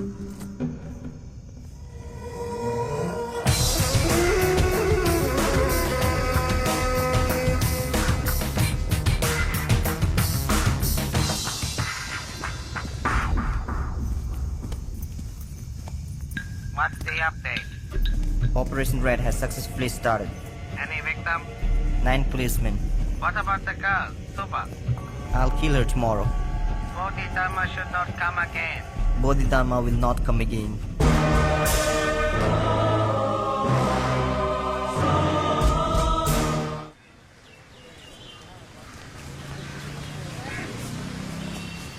What's the update? Operation Red has successfully started. Any victim? 9 policemen. What about the girl, Suba? I'll kill her tomorrow. Bodhidharma should not come again. Bodhidharma will not come again.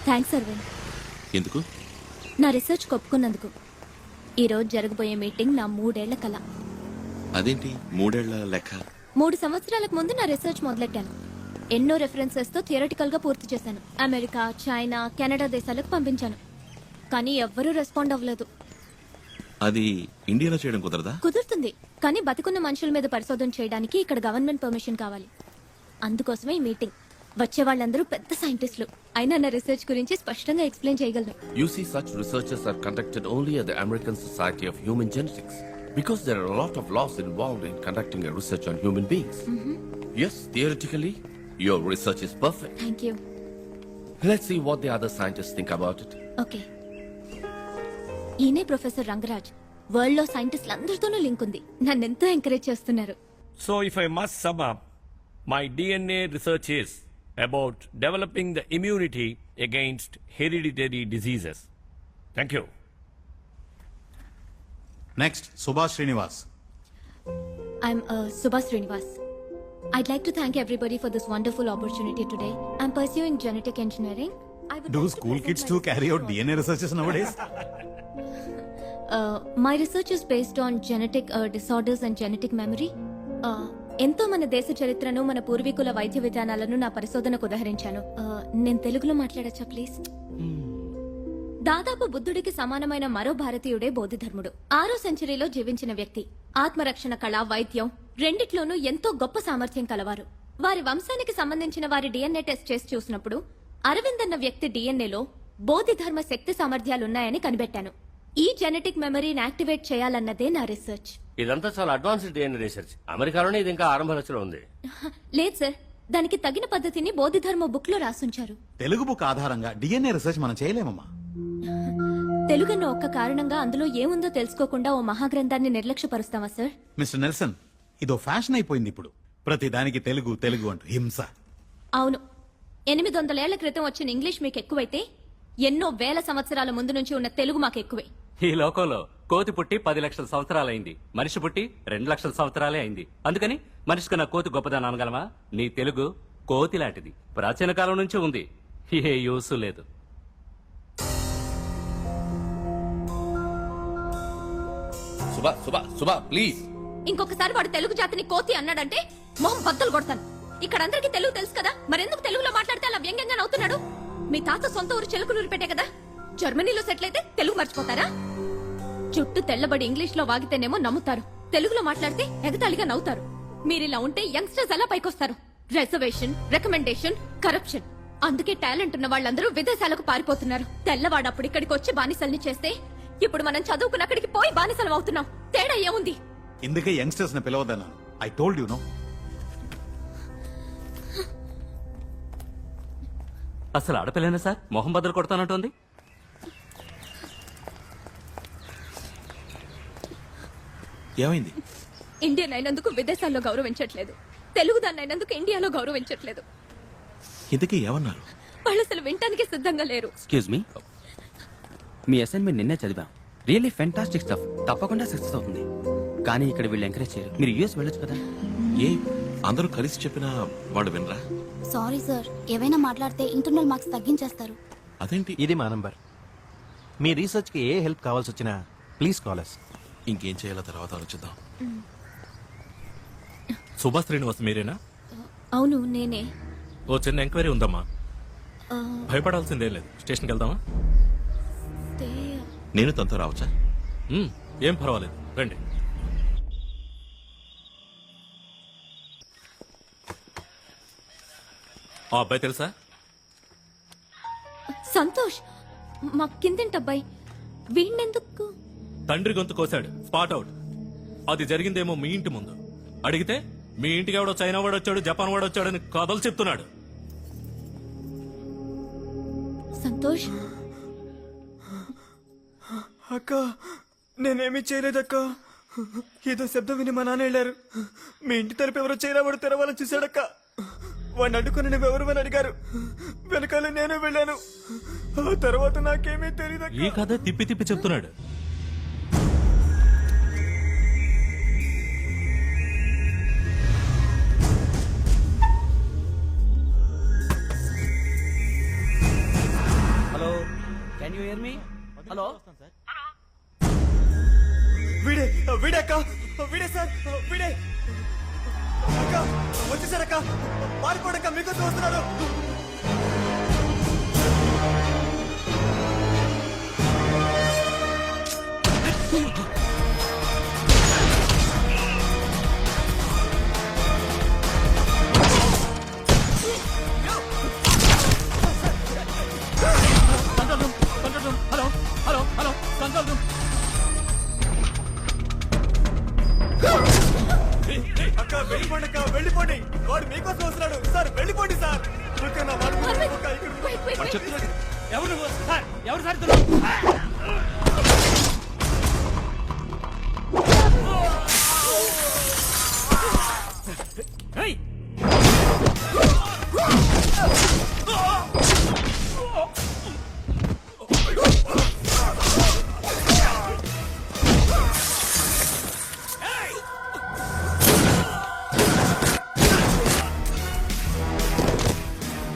Thanks Aravind. ఎందుకు? నా research ఒప్పుకున్నందుకు. ఈరోజు జరగబోయే meeting నా 3 ఏళ్ల కల. అదేంటి 3 ఏళ్ల లెక్క? 3 సంవత్సరాలకు ముందు నా రీసెర్చ్ మొదలెట్టాను. ఎన్నో రెఫరెన్సెస్ తో థియరిటికల్ గా పూర్తి చేశాను. అమెరికా, చైనా, కెనడా దేశాలకు పంపించాను. కానీ ఎవ్వరూ రెస్పాండ్ అవ్వలేదు. అది ఇండియాలో చేయడం కుదరదా? కుదురుతుంది, కానీ బతికున్న మనుషుల మీద పరిశోధన చేయడానికి ఇక్కడ గవర్నమెంట్ పర్మిషన్ కావాలి. అందుకోసమే ఈ మీటింగ్. వచ్చే వాళ్ళందరూ పెద్ద సైంటిస్టులు. అయినా నా రీసెర్చ్ గురించి స్పష్టంగా ఎక్స్ప్లెయిన్ చేయగలను. You see, such researches are conducted only at the American Society of Human Genetics because there are a lot of laws involved in conducting a research on human beings. Yes, theoretically, your research is perfect. Thank you. Let's see what the other scientists think about it. Okay. ఈయనే professor Rangaraj. World లో సైంటిస్టులు అందరితోనూ link ఉంది. నన్ను ఎంతో encourage చేస్తున్నారు. So if I must sum up, my DNA research is about developing the immunity against hereditary diseases. Thank you. Next, Subhash Srinivas. I'm Subha Srinivas. I'd like to thank everybody for this wonderful opportunity today. I'm pursuing genetic engineering. Do school kids too carry out DNA researches nowadays? My research is based on genetic disorders and genetic memory. ఎంతో మన దేశ చరిత్రను, మన పూర్వీకుల వైద్య విధానాలను నా పరిశోధనకు ఉదహరించాను. నేను తెలుగులో మాట్లాడచ్చా ప్లీజ్? దాదాపు బుద్ధుడికి సమానమైన మరో భారతీయుడే బోధిధర్ముడు. 6వ సెంచరీలో జీవించిన వ్యక్తి. ఆత్మరక్షణ కళ, వైద్యం రెండిట్లోనూ ఎంతో గొప్ప సామర్థ్యం కలవారు. వారి వంశానికి సంబంధించిన వారి డిఎన్ఏ టెస్ట్ చేసి చూసినప్పుడు అరవింద్ అన్న వ్యక్తి డిఎన్ఏలో బోధిధర్మ శక్తి సామర్థ్యాలున్నాయని కనిపెట్టాను. ఈ జెనెటిక్ మెమరీని యాక్టివేట్ చేయాలన్నదే నా రీసెర్చ్. ఇదంతా చాలా అడ్వాన్స్డ్ డిఎన్ఏ రీసెర్చ్. అమెరికాలోనే ఇది ఇంకా ఆరంభ దశలో ఉంది. లేదు సార్, దానికి తగిన పద్ధతిని బోధిధర్మ బుక్ లో రాసుంచారు. తెలుగు బుక్ ఆధారంగా DNA రీసెర్చ్ మనం చేయలేమమ్మా. తెలుగన్న ఒక్క కారణంగా అందులో ఏముందో తెలుసుకోకుండా ఓ మహాగ్రంథాన్ని నిర్లక్ష్యపరుస్తావా సార్? మిస్టర్ నెల్సన్, ఇదో ఫ్యాషన్ అయిపోయింది ఇప్పుడు. ప్రతి దానికి తెలుగు తెలుగు అంటూ హింస. అవును, 800 ఏళ్ల క్రితం వచ్చిన ఇంగ్లీష్ మీకు ఎక్కువైతే ఎన్నో వేల సంవత్సరాల ముందు నుంచి ఉన్న తెలుగు మాకు ఎక్కువే. ఈ లోకంలో కోతి పుట్టి 10 లక్షల సంవత్సరాలైంది, మనిషి పుట్టి 2 లక్షల సంవత్సరాలే అయింది. అందుకని మనిషి కన్నా కోతి గొప్పదని అనగలమా? నీ తెలుగు కోతి లాంటిది, ప్రాచీన కాలం నుంచి ఉంది, ఏ యూసు లేదు. సుబా సుబా సుబా ప్లీజ్. ఇంకొకసారి వాడు తెలుగు జాతిని కోతి అన్నాడంటే మొహం బద్దలు కొడతాను. ఇక్కడ అందరికీ తెలుగు తెలుసు కదా, మరెందుకు తెలుగులో మాట్లాడితే అలా వ్యంగ్యంగా నవ్వుతున్నాడు? మీ తాత సొంత ఊరు చెలుకులూరు పెట్టే కదా, జర్మనీలో సెటిల్ అయితే తెలుగు మర్చిపోతారా? చుట్టూ తెల్లబడి ఇంగ్లీష్ లో వాగితేనేమో నమ్ముతారు, తెలుగులో మాట్లాడితే ఎగతాళిగా నవ్వుతారు. మీరిలా ఉంటే యంగ్స్టర్స్ ఎలా పైకొస్తారు? Reservation, recommendation, corruption. అందుకే టాలెంట్ ఉన్న వాళ్ళందరూ విదేశాలకు పారిపోతున్నారు. తెల్లవాడు అప్పుడు ఇక్కడికి వచ్చి బానిసల్ని చేస్తే ఇప్పుడు మనం చదువుకుని అక్కడికి పోయి బానిసలం అవుతున్నాం. తేడా ఏముంది? ఇందుకే యంగ్స్టర్స్ ని పిలవద్దన్నాను. I told you no. అసలు ఆడపిల్లనే సార్ మొహం బద్దలు కొడతానంటోంది. ఏమైంది? ఇండియన్ అయినందుకు విదేశాల్లో గౌరవించట్లేదు, తెలుగు దాన్ని అయినందుకు ఇండియాలో గౌరవించట్లేదు. ఇంతకీ ఏమన్నారు? వాళ్ళు అసలు వినటానికి సిద్ధంగా లేరు. ఎక్స్క్యూజ్ మీ, మీ అసైన్మెంట్ నిన్నే చదివాం. Really fantastic stuff. తప్పకుండా సక్సెస్ అవుతుంది. కానీ ఇక్కడ వీళ్ళు ఎంకరేజ్ చేయరు. మీరు యూఎస్ వెళ్ళొచ్చు కదా. ఏ అందరూ కలిసి చెప్పినా వాళ్ళు వినరా? సారీ సార్, ఏవైనా మాట్లాడితే ఇంటర్నల్ మార్క్స్ తగ్గించేస్తారు. అదేంటి? ఇది మా నంబర్. మీ రీసెర్చ్ కి ఏ హెల్ప్ కావాల్సి వచ్చినా ప్లీజ్ కాల్ us. ఇంకేం చేయాలో తర్వాత ఆలోచిద్దాం. సుభాష్ శ్రీనివాస్ మీరేనా? అవును, నేనే. ఓ చిన్న ఎంక్వైరీ ఉందమ్మా. భయపడాల్సిందేం లేదు. స్టేషన్కి వెళ్దామా? నేను తనతో రావచ్చా? ఏం పర్వాలేదు, రండి. ఆ అబ్బాయి తెలుసా? సంతోష్, మా కిందింటి అబ్బాయి. వీణెందుకు? తండ్రి గొంతు కోశాడు, స్పాట్ అవుట్. అది జరిగిందేమో మీ ఇంటి ముందు. అడిగితే మీ ఇంటికి ఎవడో చైనా వాడు వచ్చాడు, జపాన్ వాడు వచ్చాడని కథలు చెప్తున్నాడు. సంతోష్, అక్క నేనేమీ చేయలేదక్క. ఏదో శబ్దం విని మా నాన్న వెళ్ళారు. మీ ఇంటి తలుపు ఎవరో చైనా వాడు తెరవాలని చూశాడక్క. వాడిని అడ్డుకుని నువ్వెవరు అని అడిగారు. వెనకాల నేను వెళ్ళాను. ఆ తర్వాత నాకేమీ తెలియదు. ఈ కథ తిప్పి తిప్పి చెప్తున్నాడు. Hello, can you here me? Hello, వీడే వీడే అక్క, వీడే సార్, వీడే అక్క. వచ్చేసారక్క, పారిపోడక్క, మీకోసం వస్తున్నాడు. Hello hello hello, control room. అక్క వెళ్ళిపోండి అక్క, వెళ్ళిపోండి. వాడు మీకోసం వస్తున్నాడు సార్, వెళ్ళిపోండి సార్. అక్క, నా మాట వినండి. అక్క, ఇక్కడ wait, wait, వాడు wait. చెప్తున్నాడు. ఎవరు నువ్వు? సార్, ఎవరు సార్ ఇతను? ఏయ్!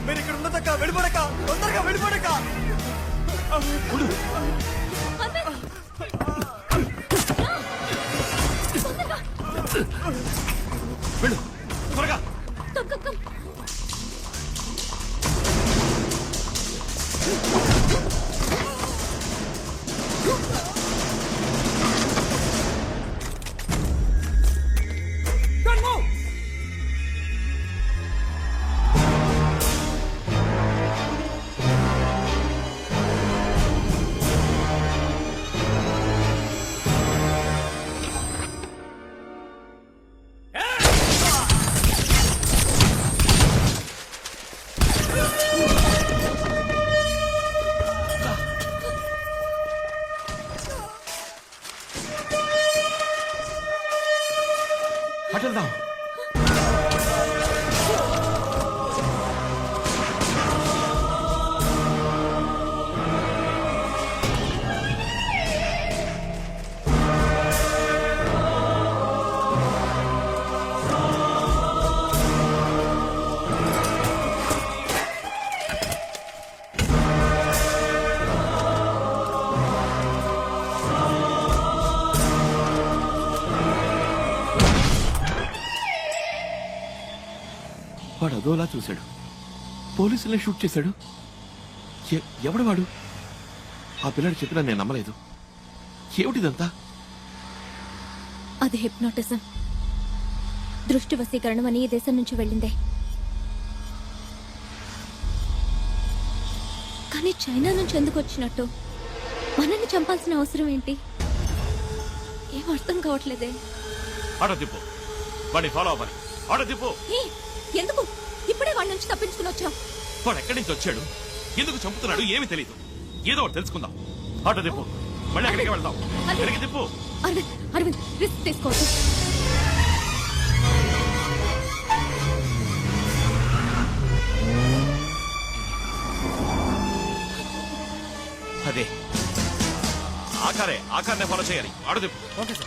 మీరు ఇక్కడ ఉన్నదక్క, వెళ్ళిపోడక్క, తొందరగా వెళ్ళిపోడక్క. వెళ్ళు త్వరగా. Come, come, come. అటెళ్దాం. వాడు అదోలా చూశాడు, పోలీసుల్ని షూట్ చేశాడు. ఎవడు వాడు? ఆ పిల్లాడు చెప్పినా నేను నమ్మలేదు. ఏమిటిదంతా? అది హిప్నోటిజం, దృష్టి వశీకరణం అని ఈ దేశం నుంచి వెళ్ళిందే. కానీ చైనా నుంచి ఎందుకు వచ్చినట్టు? మనల్ని చంపాల్సిన అవసరం ఏంటి? ఏం అర్థం కావట్లేదే. ఆటో తిప్పు, వాడిని ఫాలో అవ్వాలి. ఆటో తిప్పు. ఏ, ఎందుకు ఇప్పుడే వాళ్ళ నుంచి తప్పించుకుని వచ్చావు? వాడు ఎక్కడి నుంచి వచ్చాడు, ఎందుకు చంపుతున్నాడు ఏమీ తెలియదు. ఏదో ఒకటి తెలుసుకుందాం. ఆటో తిప్పు, మళ్ళీ అక్కడికి వెళ్దాం. ఎక్కడికి తిప్పు. అరవింద్, అరవింద్, రిస్క్ తీసుకోవద్దు. అదే ఆకారే, ఆకారనే ఫాలో చేయాలి. ఆటో తిప్పు. Okay sir.